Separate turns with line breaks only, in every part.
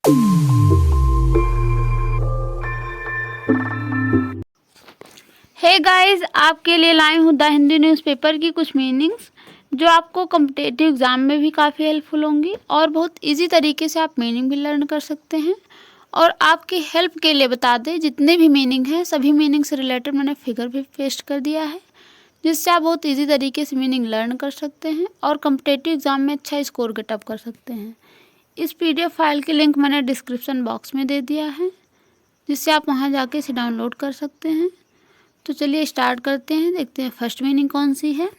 Hey guys, आपके लिए लाई हूँ द हिंदी न्यूज़पेपर की कुछ मीनिंग्स जो आपको कॉम्पिटिटिव एग्ज़ाम में भी काफ़ी हेल्पफुल होंगी और बहुत इजी तरीके से आप मीनिंग भी लर्न कर सकते हैं। और आपकी हेल्प के लिए बता दें, जितने भी मीनिंग हैं सभी मीनिंग से रिलेटेड मैंने फिगर भी पेस्ट कर दिया है, जिससे आप बहुत ईजी तरीके से मीनिंग लर्न कर सकते हैं और कॉम्पिटिटिव एग्ज़ाम में अच्छा स्कोर गेटअप कर सकते हैं। इस PDF फाइल की लिंक मैंने डिस्क्रिप्शन बॉक्स में दे दिया है, जिससे आप वहाँ जाके इसे डाउनलोड कर सकते हैं। तो चलिए स्टार्ट करते हैं, देखते हैं फर्स्ट मीनिंग कौन सी है।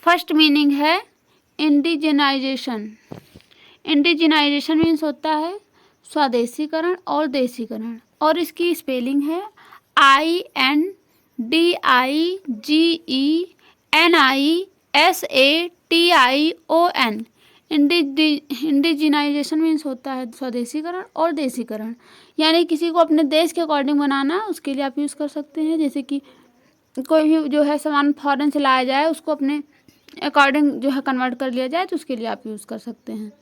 फर्स्ट मीनिंग है इंडिजिनाइजेशन। इंडिजिनाइजेशन मीन्स होता है स्वदेशीकरण और देशीकरण, और इसकी स्पेलिंग है INDIGENISATION। इंडिजिनाइजेशन मीन्स होता है स्वदेशीकरण और देशीकरण, यानी किसी को अपने देश के अकॉर्डिंग बनाना, उसके लिए आप यूज़ कर सकते हैं। जैसे कि कोई भी जो है सामान फॉरेन से लाया जाए, उसको अपने अकॉर्डिंग जो है कन्वर्ट कर लिया जाए, तो उसके लिए आप यूज़ कर सकते हैं।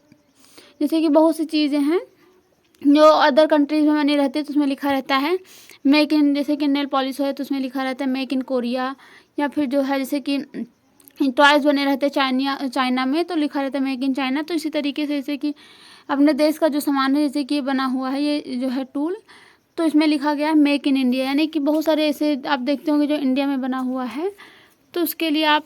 जैसे कि बहुत सी चीज़ें हैं जो अदर कंट्रीज में नहीं रहती, तो उसमें लिखा रहता है मेक इन, जैसे कि नेल पॉलिश है तो उसमें लिखा रहता है मेक इन कोरिया, या फिर जो है जैसे कि टॉयज़ बने रहते हैं चाइना में, तो लिखा रहता है मेक इन चाइना। तो इसी तरीके से जैसे कि अपने देश का जो सामान है, जैसे कि ये बना हुआ है, ये जो है टूल, तो इसमें लिखा गया है मेक इन इंडिया, यानी कि बहुत सारे ऐसे आप देखते होंगे जो इंडिया में बना हुआ है, तो उसके लिए आप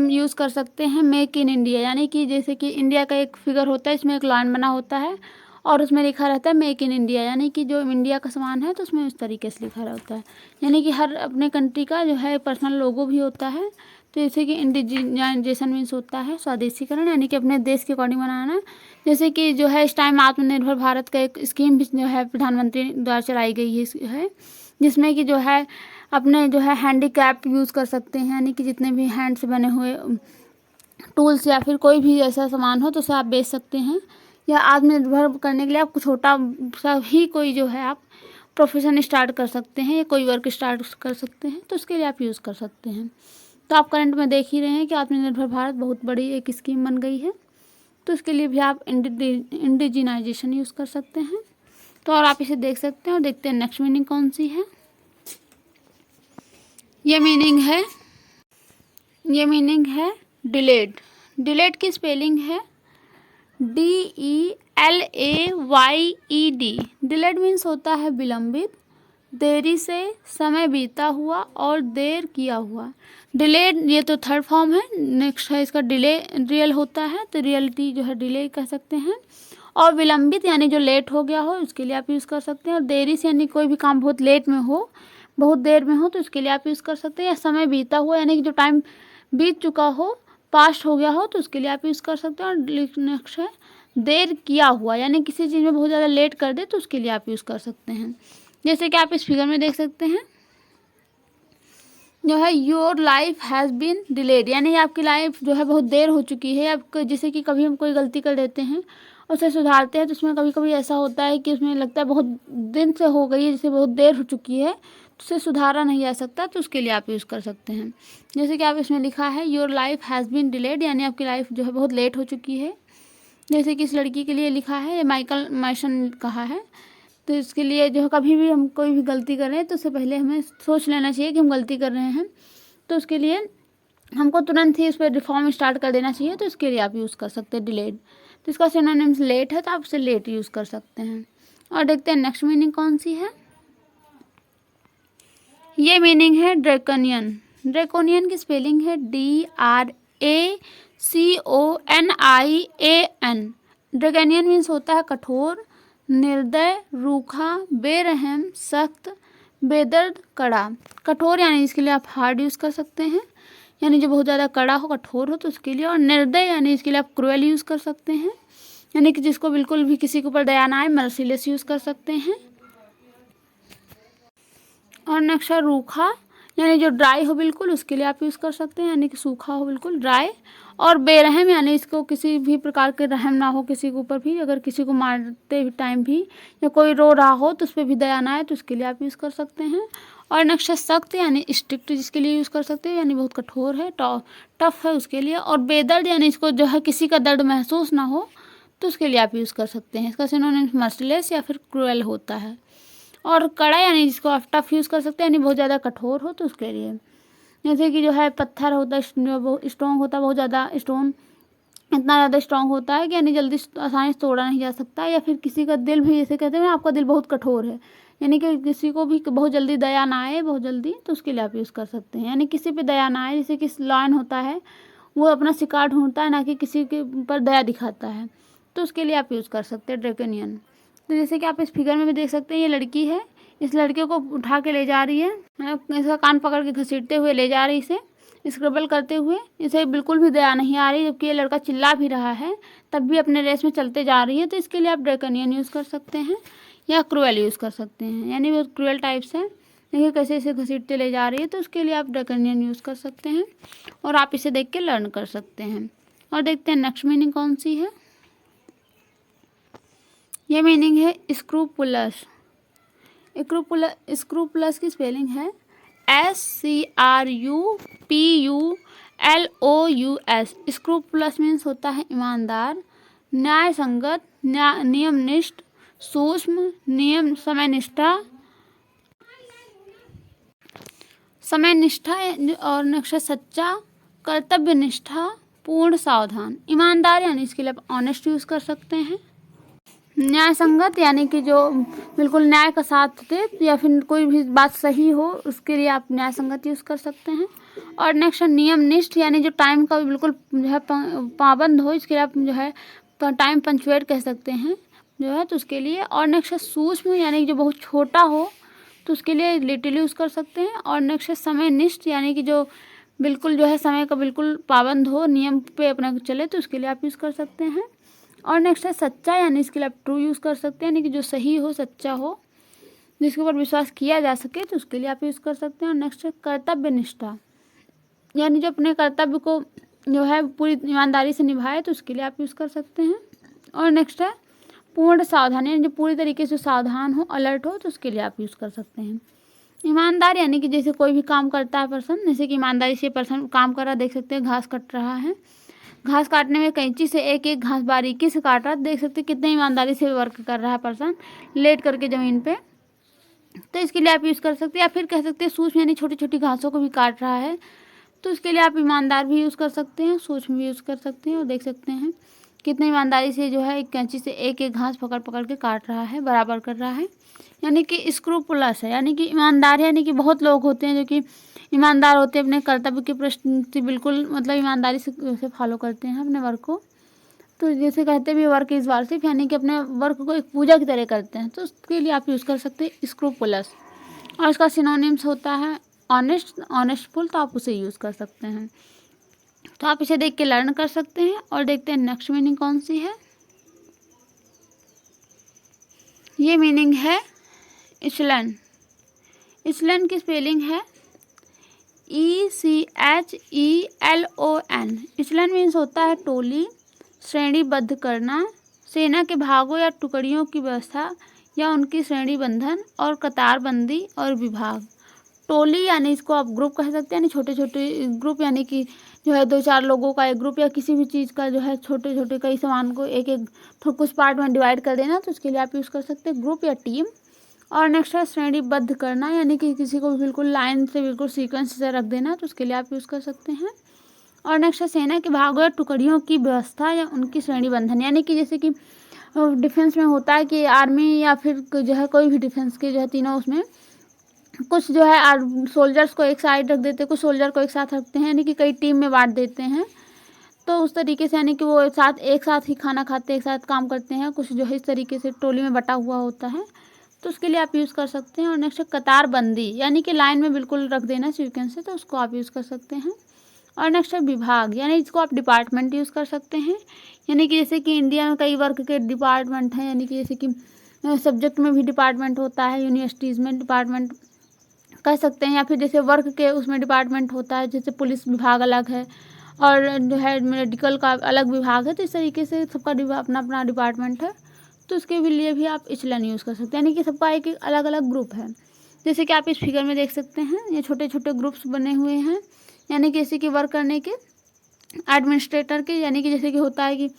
यूज़ कर सकते हैं मेक इन इंडिया। यानी कि जैसे कि इंडिया का एक फिगर होता है, इसमें एक लाइन बना होता है और उसमें लिखा रहता है मेक इन इंडिया, यानी कि जो इंडिया का सामान है तो उसमें उस तरीके से लिखा रहता है। यानी कि हर अपने कंट्री का जो है पर्सनल लोगो भी होता है। तो जैसे कि इंडिजिनाइजेशन मीन्स होता है स्वदेशीकरण, यानी कि अपने देश के अकॉर्डिंग बनाना। जैसे कि जो है इस टाइम आत्मनिर्भर भारत का एक स्कीम भी जो है प्रधानमंत्री द्वारा चलाई गई है, जिसमें कि जो है अपने जो है हैंडीकैप यूज़ कर सकते हैं, यानी कि जितने भी हैंड से बने हुए टूल्स या फिर कोई भी ऐसा सामान हो तो उसे आप बेच सकते हैं, या आत्मनिर्भर करने के लिए आप छोटा सा ही कोई जो है आप प्रोफेशन स्टार्ट कर सकते हैं या कोई वर्क स्टार्ट कर सकते हैं, तो उसके लिए आप यूज़ कर सकते हैं। तो आप करंट में देख ही रहे हैं कि आत्मनिर्भर भारत बहुत बड़ी एक स्कीम बन गई है, तो इसके लिए भी आप इंडिजिनाइजेशन यूज़ कर सकते हैं। तो और आप इसे देख सकते हैं और देखते हैं नेक्स्ट मीनिंग कौन सी है। ये मीनिंग है डिलेड। डिलेड की स्पेलिंग है DELAYED। डिलेड मीन्स होता है विलंबित, देरी से, समय बीता हुआ और देर किया हुआ। डिलेड ये तो थर्ड फॉर्म है। नेक्स्ट है इसका डिले, रियल होता है, तो रियलिटी जो है डिले कह सकते हैं। और विलंबित यानी जो लेट हो गया हो, उसके लिए आप यूज़ कर सकते हैं। और देरी से यानी कोई भी काम बहुत लेट में हो, बहुत देर में हो, तो उसके लिए आप यूज़ कर सकते हैं। या समय बीता हुआ यानी कि जो टाइम बीत चुका हो, पास्ट हो गया हो, तो उसके लिए आप यूज़ कर सकते हैं। और नेक्स्ट है देर किया हुआ, यानी किसी चीज़ में बहुत ज़्यादा लेट कर दे, तो उसके लिए आप यूज़ कर सकते हैं। जैसे कि आप इस फिगर में देख सकते हैं जो है your life has been delayed, यानी आपकी लाइफ जो है बहुत देर हो चुकी है। आप जैसे कि कभी हम कोई गलती कर देते हैं, उसे सुधारते हैं, तो उसमें कभी कभी ऐसा होता है कि उसमें लगता है बहुत दिन से हो गई है, जैसे बहुत देर हो चुकी है, तो उसे सुधारा नहीं जा सकता, तो उसके लिए आप यूज़ कर सकते हैं। जैसे कि आप इसमें लिखा है your life has been delayed, यानी आपकी लाइफ जो है बहुत लेट हो चुकी है। जैसे कि इस लड़की के लिए लिखा है, ये माइकल माइसन कहा है। तो इसके लिए जो है कभी भी हम कोई भी गलती कर रहे हैं, तो उससे पहले हमें सोच लेना चाहिए कि हम गलती कर रहे हैं, तो उसके लिए हमको तुरंत ही उस पर रिफॉर्म स्टार्ट कर देना चाहिए। तो इसके लिए आप यूज़ कर सकते हैं डिलेड। तो इसका सिनोनिम्स लेट है, तो आप उसे लेट यूज़ कर सकते हैं। और देखते हैं नेक्स्ट मीनिंग कौन सी है। ये मीनिंग है ड्रैकोनियन। ड्रैकोनियन की स्पेलिंग है DRACONIAN। ड्रैकोनियन मीन्स होता है कठोर, निर्दय, रूखा, बेरहम, सख्त, बेदर्द, कड़ा। कठोर यानी इसके लिए आप हार्ड यूज़ कर सकते हैं, यानी जो बहुत ज़्यादा कड़ा हो, कठोर हो, तो उसके लिए। और निर्दय यानी इसके लिए आप क्रूएल यूज़ कर सकते हैं, यानी कि जिसको बिल्कुल भी किसी के ऊपर दया ना आए, मर्सीलेस यूज़ कर सकते हैं। और नेक्स्ट है रूखा, यानी जो ड्राई हो बिल्कुल, उसके लिए आप यूज़ कर सकते हैं, यानी कि सूखा हो बिल्कुल ड्राई। और बेरहम यानी इसको किसी भी प्रकार के रहम ना हो किसी के ऊपर भी, अगर किसी को मारते टाइम भी या कोई रो रहा हो तो उस पर भी दया ना आए, तो उसके लिए आप यूज़ कर सकते हैं। और नेक्स्ट है सख्त यानी स्ट्रिक्ट, जिसके लिए यूज़ कर सकते हैं यानी बहुत कठोर है, टफ है उसके लिए। और बेदर्द यानी इसको जो है किसी का दर्द महसूस ना हो तो उसके लिए आप यूज़ कर सकते हैं। इसका सिनोनिम्स मर्सिलेस या फिर क्रूएल होता है। और कड़ा यानी जिसको आप टफ यूज़ कर सकते हैं यानी बहुत ज़्यादा कठोर हो तो उसके लिए। जैसे कि जो है पत्थर होता है जो स्ट्रॉन्ग होता है, बहुत ज़्यादा स्टोन इतना ज़्यादा स्ट्रॉन्ग होता है कि यानी जल्दी आसानी से तोड़ा नहीं जा सकता। या फिर किसी का दिल भी, जैसे कहते हैं ना आपका दिल बहुत कठोर है, यानी कि किसी को भी बहुत जल्दी दया ना आए बहुत जल्दी, तो उसके लिए आप यूज़ कर सकते हैं। यानी किसी पे दया ना आए, जैसे कि लायन होता है वो अपना शिकार ढूंढता है ना कि किसी के ऊपर दया दिखाता है, तो उसके लिए आप यूज़ कर सकते हैं ड्रैकोनियन। तो जैसे कि आप इस फिगर में भी देख सकते हैं, ये लड़की है, इस लड़के को उठा के ले जा रही है, इसका कान पकड़ के घसीटते हुए ले जा रही इसे, स्क्रबल करते हुए। इसे बिल्कुल भी दया नहीं आ रही, जबकि ये लड़का चिल्ला भी रहा है तब भी अपने रेस में चलते जा रही है। तो इसके लिए आप ड्रैकोनियन यूज़ कर सकते हैं या क्रूएल यूज़ कर सकते हैं, यानी वो क्रूएल टाइप्स है। देखिए कैसे इसे घसीटते ले जा रही है, तो उसके लिए आप ड्रैकोनियन यूज़ कर सकते हैं और आप इसे देख के लर्न कर सकते हैं। और देखते हैं नेक्स्ट मीनिंग कौन सी है। ये मीनिंग है स्क्रूपुलस। स्क्रूपुलस की स्पेलिंग है SCRUPULOUS। स्क्रूपुलस मीन्स होता है ईमानदार, न्याय संगत, नियमनिष्ठ, सूक्ष्म, नियम समय निष्ठा और नेक्स्ट सच्चा, कर्तव्य निष्ठा, पूर्ण सावधान। ईमानदार यानी इसके लिए आप ऑनेस्ट यूज़ कर सकते हैं। न्याय संगत यानी कि जो बिल्कुल न्याय का साथ दे या फिर कोई भी बात सही हो, उसके लिए आप न्याय संगत यूज़ कर सकते हैं। और नेक्स्ट नियमनिष्ठ यानी जो टाइम का बिल्कुल जो है पाबंद हो, इसके लिए आप जो है टाइम पंचुएट कह सकते हैं जो है, तो उसके लिए। और नेक्स्ट सूक्ष्म यानी जो बहुत छोटा हो तो उसके लिए लिटिल यूज़ कर सकते हैं। और नेक्स्ट समय निष्ठ यानी कि जो बिल्कुल जो है समय का बिल्कुल पाबंद हो, नियम पे अपना चले, तो उसके लिए आप यूज़ कर सकते हैं। और नेक्स्ट है सच्चा यानी इसके लिए आप ट्रू यूज़ कर सकते हैं, यानी कि जो सही हो, सच्चा हो, जिसके ऊपर विश्वास किया जा सके, तो उसके लिए आप यूज़ कर सकते हैं। और नेक्स्ट है कर्तव्य निष्ठा यानी जो अपने कर्तव्य को जो है पूरी ईमानदारी से निभाए, तो उसके लिए आप यूज़ कर सकते हैं। और नेक्स्ट है पूर्ण सावधान यानी जो पूरी तरीके से सावधान हो, अलर्ट हो, तो उसके लिए आप यूज़ कर सकते हैं। ईमानदार यानी कि जैसे कोई भी काम करता है पर्सन, जैसे कि ईमानदारी से पर्सन काम कर रहा, देख सकते हैं घास कट रहा है, घास काटने में कैंची से एक एक घास बारीकी से काट रहा है, देख सकते हैं कितने ईमानदारी से वर्क कर रहा है पर्सन लेट करके ज़मीन पे, तो इसके लिए आप यूज़ कर सकते हैं। या फिर कह सकते हैं सूक्ष्म यानी छोटी छोटी घासों को भी काट रहा है, तो उसके लिए आप ईमानदार भी यूज़ कर सकते हैं, सूक्ष्म भी यूज़ कर सकते हैं। और देख सकते हैं कितनी ईमानदारी से जो है एक कैंची से एक एक घास पकड़ पकड़ के काट रहा है, बराबर कर रहा है, यानी कि स्क्रूपुलस है, यानी कि ईमानदार है। यानी कि बहुत लोग होते हैं जो कि ईमानदार होते हैं, अपने कर्तव्य के प्रति बिल्कुल मतलब ईमानदारी से फॉलो करते हैं अपने वर्क को। तो जैसे कहते भी वर्क इज़ वर्शिप, यानी कि अपने वर्क को एक पूजा की तरह करते हैं, तो उसके लिए आप यूज़ कर सकते हैं स्क्रूपुलस। और इसका सिनोनिम्स होता है ऑनेस्ट, ऑनेस्टफुल, तो आप उसे यूज़ कर सकते हैं। तो आप इसे देख के लर्न कर सकते हैं। और देखते हैं नेक्स्ट मीनिंग कौन सी है। ये मीनिंग है इचलन। इचलन की स्पेलिंग है ECHELON। इचलन मीन्स होता है टोली, श्रेणीबद्ध करना, सेना के भागों या टुकड़ियों की व्यवस्था या उनकी श्रेणी बंधन और कतारबंदी और विभाग। टोली यानी इसको आप ग्रुप कह सकते हैं, यानी छोटे छोटे ग्रुप, यानी कि जो है 2-4 लोगों का एक ग्रुप, या किसी भी चीज़ का जो है छोटे छोटे कई सामान को एक एक कुछ पार्ट में डिवाइड कर देना, तो उसके लिए आप यूज़ कर सकते हैं ग्रुप या टीम। और नेक्स्ट है श्रेणीबद्ध करना, यानी कि किसी को बिल्कुल लाइन से बिल्कुल सीक्वेंस से रख देना, तो उसके लिए आप यूज़ कर सकते हैं। और नेक्स्ट है सेना के भागों या टुकड़ियों की व्यवस्था या उनकी श्रेणी बंधन, यानी कि जैसे कि डिफेंस में होता है कि आर्मी या फिर जो है कोई भी डिफेंस के जो है तीनों, उसमें कुछ जो है सोल्जर्स को एक साइड रख देते हैं, कुछ सोल्जर को एक साथ रखते हैं, यानी कि कई टीम में बांट देते हैं, तो उस तरीके से यानी कि वो एक साथ ही खाना खाते हैं, एक साथ काम करते हैं, कुछ जो है इस तरीके से टोली में बटा हुआ होता है, तो उसके लिए आप यूज़ कर सकते हैं। और नेक्स्ट कतारबंदी, यानी कि लाइन में बिल्कुल रख देना सीक्वेंस से, तो उसको आप यूज़ कर सकते हैं। और नेक्स्ट है विभाग, यानी इसको आप डिपार्टमेंट यूज़ कर सकते हैं, यानी कि जैसे कि इंडिया में कई वर्क के डिपार्टमेंट हैं, यानी कि जैसे कि सब्जेक्ट में भी डिपार्टमेंट होता है, यूनिवर्सिटीज़ में डिपार्टमेंट कह सकते हैं, या फिर जैसे वर्क के उसमें डिपार्टमेंट होता है, जैसे पुलिस विभाग अलग है और जो है मेडिकल का अलग विभाग है, तो इस तरीके से सबका अपना अपना डिपार्टमेंट है, तो उसके लिए भी आप इचलन यूज़ कर सकते हैं, यानी कि सबका एक अलग अलग ग्रुप है। जैसे कि आप इस फिगर में देख सकते हैं, ये छोटे छोटे ग्रुप्स बने हुए हैं, यानी कि जैसे कि वर्क करने के एडमिनिस्ट्रेटर के, यानी कि जैसे कि होता है कि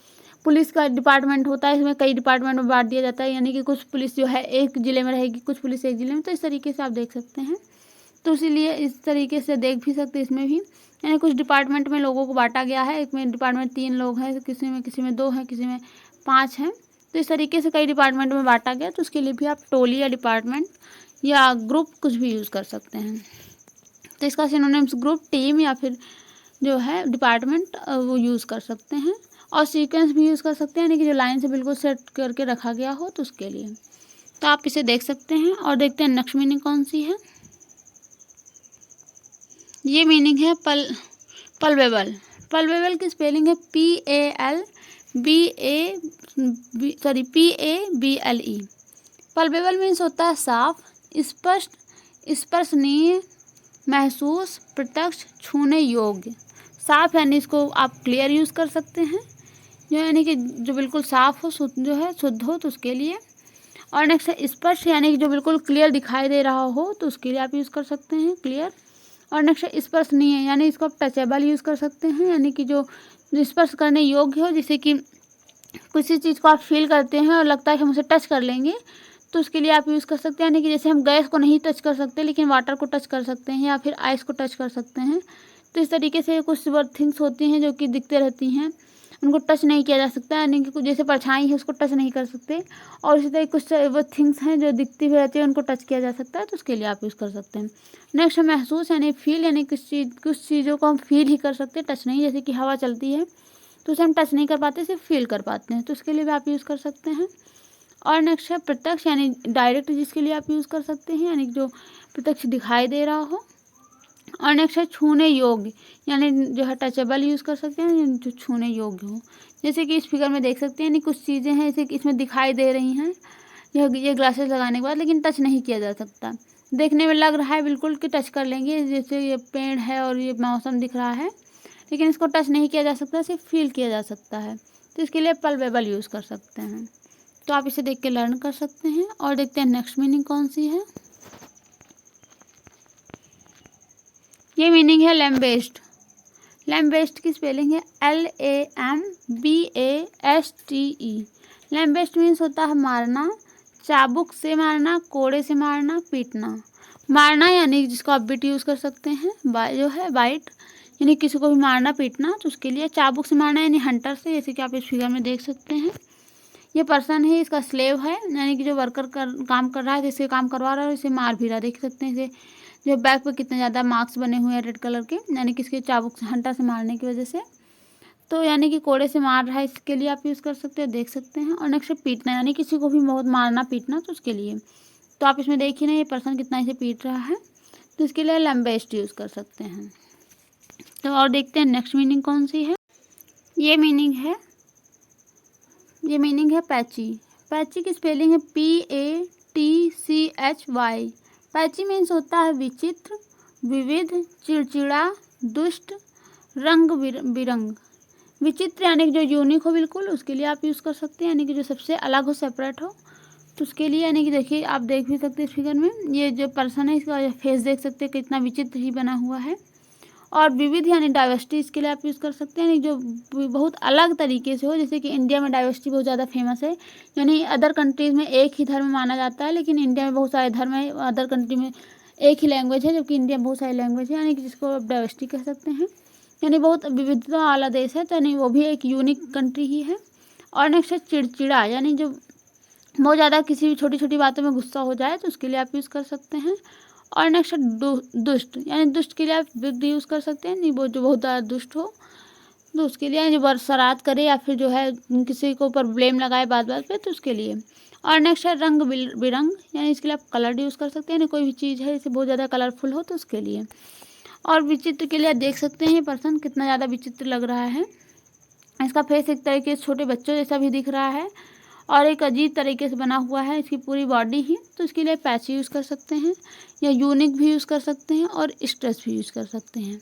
पुलिस का डिपार्टमेंट होता है, इसमें कई डिपार्टमेंट में बांट दिया जाता है, यानी कि कुछ पुलिस जो है एक ज़िले में रहेगी, कुछ पुलिस एक ज़िले में, तो इस तरीके से आप देख सकते हैं। तो इसीलिए इस तरीके से देख भी सकते हैं इसमें भी, यानी कुछ डिपार्टमेंट में लोगों को बांटा गया है। एक में डिपार्टमेंट 3 लोग हैं, किसी में 2 हैं, किसी में 5 हैं, तो इस तरीके से कई डिपार्टमेंट में बांटा गया। तो उसके लिए भी आप टोली या डिपार्टमेंट या ग्रुप कुछ भी यूज़ कर सकते हैं। तो इसका सिनोनिम्स ग्रुप, टीम या फिर जो है डिपार्टमेंट वो यूज़ कर सकते हैं। और सीक्वेंस भी यूज़ कर सकते हैं, यानी कि जो लाइन से बिल्कुल सेट करके रखा गया हो, तो उसके लिए। तो आप इसे देख सकते हैं और देखते हैं नेक्स्ट मीनिंग कौन सी है। ये मीनिंग है पल्पेबल। पल्पेबल की स्पेलिंग है PALBABLE। पल्पेबल मीन्स होता है साफ, स्पष्ट, स्पर्शनीय, महसूस, प्रत्यक्ष, छूने योग्य। साफ यानी इसको आप क्लियर यूज़ कर सकते हैं, जो यानी कि जो बिल्कुल साफ हो, शुद्ध जो है शुद्ध हो, तो उसके लिए। और नेक्स्ट है स्पर्श, यानी कि जो बिल्कुल क्लियर दिखाई दे रहा हो, तो उसके लिए आप यूज़ कर सकते हैं क्लियर। और नेक्स्ट है स्पर्शनीय, यानी इसको आप टचेबल यूज़ कर सकते हैं, यानी कि जो स्पर्श करने योग्य हो, जैसे कि किसी चीज़ को आप फील करते हैं और लगता है कि हम उसे टच कर लेंगे, तो उसके लिए आप यूज़ कर सकते हैं। यानी कि जैसे हम गैस को नहीं टच कर सकते लेकिन वाटर को टच कर सकते हैं, या फिर आइस को टच कर सकते हैं। तो इस तरीके से कुछ थिंग्स होती हैं जो कि दिखते रहती हैं, उनको टच नहीं किया जा सकता, यानी कि कुछ जैसे परछाई है उसको टच नहीं कर सकते। और इसी तरह कुछ वो थिंग्स हैं जो दिखती हुई रहती है, उनको टच किया जा सकता है, तो उसके लिए आप यूज़ कर सकते हैं। नेक्स्ट है महसूस, यानी फील, यानी कुछ चीज़ों को हम फील ही कर सकते हैं, टच नहीं। जैसे कि हवा चलती है तो उसे हम टच नहीं कर पाते, सिर्फ फील कर पाते हैं, तो उसके लिए भी आप यूज़ कर सकते हैं। और नेक्स्ट है प्रत्यक्ष, यानी डायरेक्ट, जिसके लिए आप यूज़ कर सकते हैं, यानी जो प्रत्यक्ष दिखाई दे रहा हो। और नेक्स्ट है छूने योग्य, यानी जो है टचेबल यूज़ कर सकते हैं, जो छूने योग्य हो। जैसे कि इस फिगर में देख सकते हैं, यानी कुछ चीज़ें हैं जैसे कि इसमें दिखाई दे रही हैं, ये ग्लासेस लगाने के बाद, लेकिन टच नहीं किया जा सकता। देखने में लग रहा है बिल्कुल कि टच कर लेंगे, जैसे ये पेड़ है और ये मौसम दिख रहा है, लेकिन इसको टच नहीं किया जा सकता, सिर्फ फील किया जा सकता है। तो इसके लिए पल्पेबल यूज़ कर सकते हैं। तो आप इसे देख के लर्न कर सकते हैं। और देखते हैं नेक्स्ट मीनिंग कौन सी है। ये मीनिंग है लैम्बेस्ट। लैम्बेस्ट की स्पेलिंग है LAMBASTE। लैम्बेस्ट मीन्स होता है मारना, चाबुक से मारना, कोड़े से मारना, पीटना। मारना यानी जिसको आप बिट यूज़ कर सकते हैं, जो है बाइट, यानी किसी को भी मारना पीटना, तो उसके लिए। चाबुक से मारना यानी हंटर से, जैसे कि आप इस फिगर में देख सकते हैं। ये पर्सन है, इसका स्लेव है, यानी कि जो वर्कर काम कर रहा है, जिससे काम करवा रहा है, इसे मार भी रहा है। देख सकते हैं इसे, जो बैक पे कितने ज़्यादा मार्क्स बने हुए हैं रेड कलर के, यानी कि इसके चाबुक से, हंटर से मारने की वजह से। तो यानी कि कोड़े से मार रहा है, इसके लिए आप यूज़ कर सकते हैं, देख सकते हैं। और नेक्स्ट पीटना, यानी किसी को भी बहुत मारना पीटना, तो उसके लिए। तो आप इसमें देखिए ना, ये पर्सन कितना इसे पीट रहा है, तो इसके लिए लैम्बेस्ट यूज़ कर सकते हैं। तो और देखते हैं नेक्स्ट मीनिंग कौन सी है। ये मीनिंग है पैची। पैची की स्पेलिंग है PATCHY। पैची मीन्स होता है विचित्र, विविध, चिड़चिड़ा, दुष्ट, रंग बिरंग। विचित्र यानी कि जो यूनिक हो बिल्कुल, उसके लिए आप यूज़ कर सकते हैं, यानी कि जो सबसे अलग हो, सेपरेट हो, तो उसके लिए। यानी कि देखिए, आप देख भी सकते हैं इस फिगर में, ये जो पर्सन है इसका फेस देख सकते हैं कितना विचित्र ही बना हुआ है। और विविध यानी डाइवर्सिटी, इसके लिए आप यूज़ कर सकते हैं, यानी जो बहुत अलग तरीके से हो। जैसे कि इंडिया में डाइवर्सिटी बहुत ज़्यादा फेमस है, यानी अदर कंट्रीज़ में एक ही धर्म माना जाता है, लेकिन इंडिया में बहुत सारे धर्म है। अदर कंट्री में एक ही लैंग्वेज है, जबकि इंडिया में बहुत सारी लैंग्वेज है, यानी कि जिसको आप डाइवर्सिटी कह सकते हैं, यानी बहुत विविधता वाला देश है, तो यानी वो भी एक यूनिक कंट्री ही है। और नेक्स्ट है चिड़चिड़ा, यानी जो बहुत ज़्यादा किसी भी छोटी छोटी बातों में गुस्सा हो जाए, तो उसके लिए आप यूज़ कर सकते हैं। और नेक्स्ट दुष्ट, यानी दुष्ट के लिए आप विद यूज़ कर सकते हैं, नहीं वो जो बहुत ज़्यादा दुष्ट हो, तो उसके लिए। जो बरसरात करे या फिर जो है किसी के ऊपर ब्लेम लगाए बात बात पे, तो उसके लिए। और नेक्स्ट है रंग बिरंग, यानी इसके लिए आप कलर यूज़ कर सकते हैं, यानी कोई भी चीज़ है जैसे बहुत ज़्यादा कलरफुल हो, तो उसके लिए। और विचित्र के लिए आप देख सकते हैं ये पर्सन कितना ज़्यादा विचित्र लग रहा है। इसका फेस एक तरीके से छोटे बच्चों जैसा भी दिख रहा है, और एक अजीब तरीके से बना हुआ है इसकी पूरी बॉडी ही, तो इसके लिए पैची यूज़ कर सकते हैं, या यूनिक भी यूज़ कर सकते हैं, और स्ट्रेस भी यूज़ कर सकते हैं।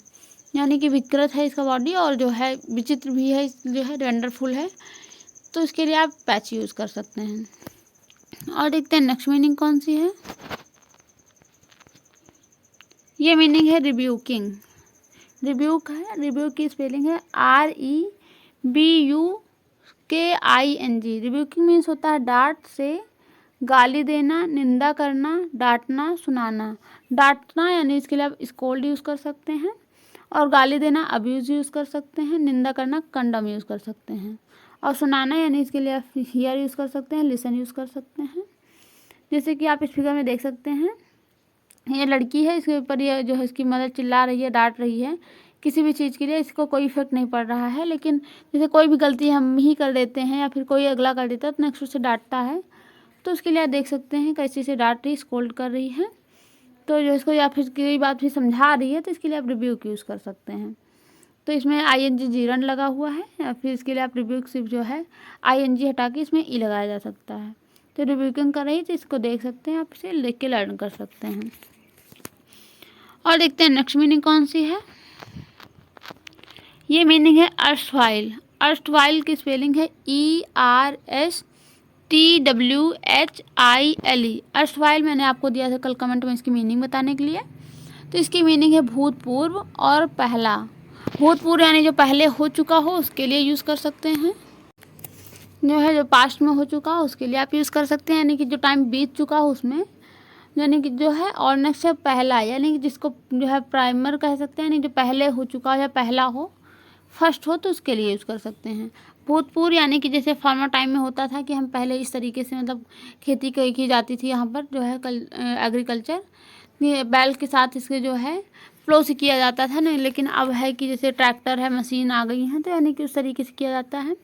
यानी कि विकृत है इसका बॉडी, और जो है विचित्र भी है, जो है वंडरफुल है, तो इसके लिए आप पैची यूज़ कर सकते हैं। और देखते हैं नेक्स्ट मीनिंग कौन सी है। ये मीनिंग है रिब्यूकिंग। रिब्यूक है, रिब्यूक की स्पेलिंग है REBUKING। रिब्यूकिंग मीन्स होता है डांट से, गाली देना, निंदा करना, डांटना, सुनाना। डांटना यानी इसके लिए आप स्कोल्ड यूज़ कर सकते हैं, और गाली देना अब्यूज़ यूज़ कर सकते हैं, निंदा करना कंडम यूज़ कर सकते हैं, और सुनाना यानी इसके लिए आप हियर यूज़ कर सकते हैं, लिसन यूज़ कर सकते हैं। जैसे कि आप इस फिगर में देख सकते हैं, ये लड़की है, इसके ऊपर ये जो है इसकी मदर चिल्ला रही है, डांट रही है किसी भी चीज़ के लिए, इसको कोई इफेक्ट नहीं पड़ रहा है। लेकिन जैसे कोई भी गलती हम ही कर देते हैं या फिर कोई अगला कर देता है तो नेक्स्ट उससे डांटता है, तो उसके लिए आप देख सकते हैं कैसे से डांट रही, स्कोल्ड कर रही है, तो जो इसको या फिर कोई बात भी समझा रही है तो इसके लिए आप रिब्यूक यूज़ कर सकते हैं। तो इसमें ING जीरन लगा हुआ है, या फिर इसके लिए आप रिब्यूक सिर्फ जो है ING हटा के इसमें ई लगाया जा सकता है। तो रिब्यूकिंग कर रही है तो इसको देख सकते हैं, आप इसे लिख के लर्न कर सकते हैं। और देखते हैं नेक्स्ट मीनिंग कौन सी है। ये मीनिंग है अर्स्टवाइल। अर्स्टवाइल की स्पेलिंग है ERSTWHILE। अर्स्टवाइल मैंने आपको दिया था कल कमेंट में इसकी मीनिंग बताने के लिए। तो इसकी मीनिंग है भूतपूर्व और पहला। भूतपूर्व यानी जो पहले हो चुका हो उसके लिए यूज़ कर सकते हैं, जो है जो पास्ट में हो चुका हो उसके लिए आप यूज़ कर सकते हैं, यानी कि जो टाइम बीत चुका हो उसमें, यानी कि जो है, और नेक्स्ट है पहला, यानी कि जिसको जो है प्राइमर कह सकते हैं, यानी जो पहले हो चुका हो या पहला हो, फर्स्ट हो, तो उसके लिए यूज़ कर सकते हैं। भूतपूर्व यानी कि जैसे फार्मर टाइम में होता था कि हम पहले इस तरीके से मतलब खेती की जाती थी यहाँ पर जो है एग्रीकल्चर, बैल के साथ इसके जो है फ्लो से किया जाता था नहीं, लेकिन अब है कि जैसे ट्रैक्टर है, मशीन आ गई हैं, तो यानी कि उस तरीके से किया जाता है।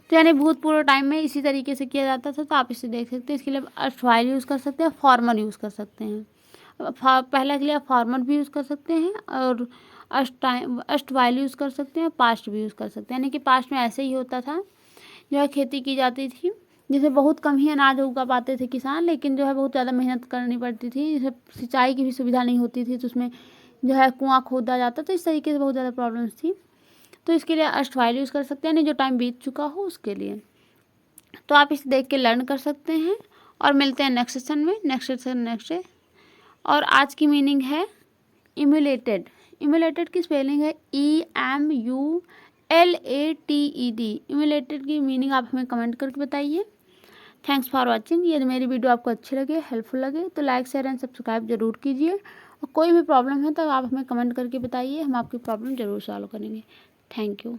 तो यानी भूतपूर्व टाइम में इसी तरीके से किया जाता था, तो आप इसे देख सकते हैं। इसके लिए अर्स्टवाइल यूज़ कर सकते हैं, फॉर्मर यूज़ कर सकते हैं। पहला के लिए आप फॉर्मर भी यूज़ कर सकते हैं, और अर्स्टवाइल यूज़ कर सकते हैं, पास्ट भी यूज़ कर सकते हैं। यानी कि पास्ट में ऐसे ही होता था, जो है खेती की जाती थी, जिसे बहुत कम ही अनाज उगा पाते थे किसान, लेकिन जो है बहुत ज़्यादा मेहनत करनी पड़ती थी, जैसे सिंचाई की भी सुविधा नहीं होती थी, तो उसमें जो है कुआँ खोदा जाता, तो इस तरीके से बहुत ज़्यादा प्रॉब्लम्स थी। तो इसके लिए अर्स्टवाइल यूज़ कर सकते हैं, यानी जो टाइम बीत चुका हो उसके लिए। तो आप इसे देख के लर्न कर सकते हैं, और मिलते हैं नेक्स्ट सेशन में। नेक्स्ट है, और आज की मीनिंग है इम्यूलेटेड। इम्यूलेटेड की स्पेलिंग है EMULATED। इम्यूलेटेड की मीनिंग आप हमें कमेंट करके बताइए। Thanks for watching. यदि मेरी वीडियो आपको अच्छी लगे, हेल्पफुल लगे, तो लाइक, शेयर एंड सब्सक्राइब जरूर कीजिए, और कोई भी प्रॉब्लम है तो आप हमें कमेंट करके बताइए, हम आपकी प्रॉब्लम ज़रूर सॉल्व करेंगे। Thank you.